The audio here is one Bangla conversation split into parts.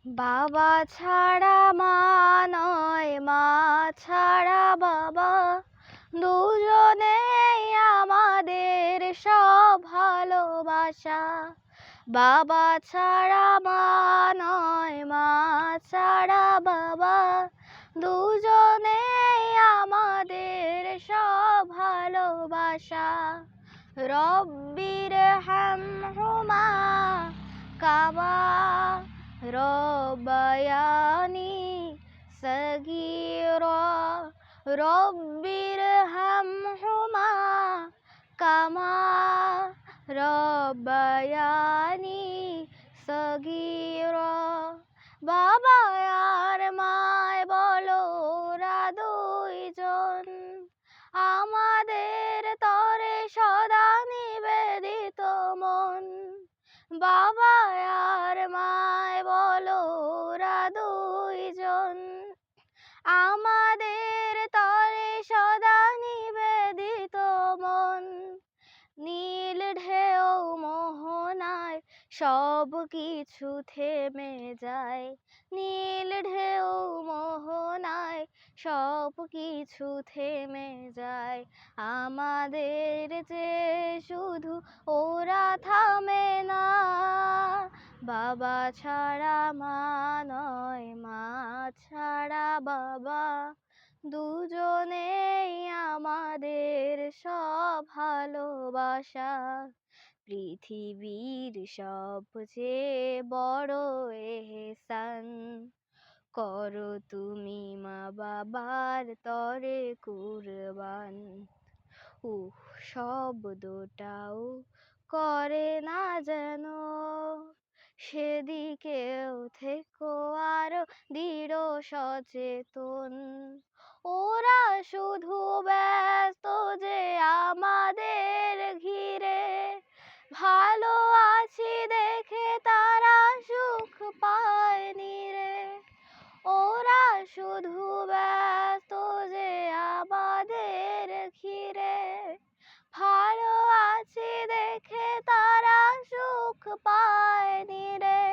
বাবা ছাড়া মা নয়, মা ছাড়া বাবা, দুজনেই আমাদের সব ভালোবাসা। বাবা ছাড়া মা নয়, মা ছাড়া বাবা, দুজনেই আমাদের সব ভালোবাসা। রব্বির হামহুমা কামা রব্বায়ানি সগীরা। রব্বির হামহুমা কামা রব্বায়ানি সগীরা। বাবা আর মায় বলো ওরা দুইজন আমাদের তরে সদা নিবেদিত মন। বাবা আর মায় বলো ওরা দুইজন আমাদের তরে সদা নিবেদিত মন। নীল ঢেউ মোহনায় সব কিছু থেমে যায়, নীল ঢেউ মোহনায় সব কিছু থেমে যায়। আমাদের যে শুধু ওরা থামে না। বাবা ছাড়া মা নয়, মা ছাড়া বাবা, দুজনেই আমাদের সব ভালোবাসা। পৃথিবীর সবচেয়ে বড় এহসান করো তুমি মা বাবার তরে কুরবান। শব্দটাও করে না যেন সেদিকেও থেকো আরো দৃঢ় সচেতন। ওরা শুধু ব্যস্ত যে আমাদের ঘিরে, ভালো আছি দেখে তারা সুখ পায়নি রে। ওরা শুধু ব্যস্ত যে আমাদের ঘিরে, ভালো আছি দেখে তারা সুখ পায়নি রে।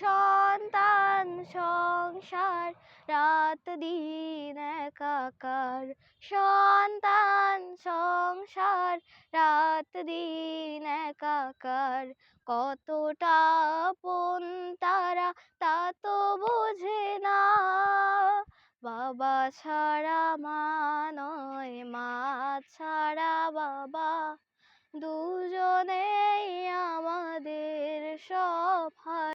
সন্তান সংসার রাত দিন একাকার, সন্তান সংসার রাত দিন একাকার। কতটা আপন তারা তা তো বোঝে না। বাবা ছাড়া মা নয়, মা ছাড়া বাবা, দুজনেই আমাদের সব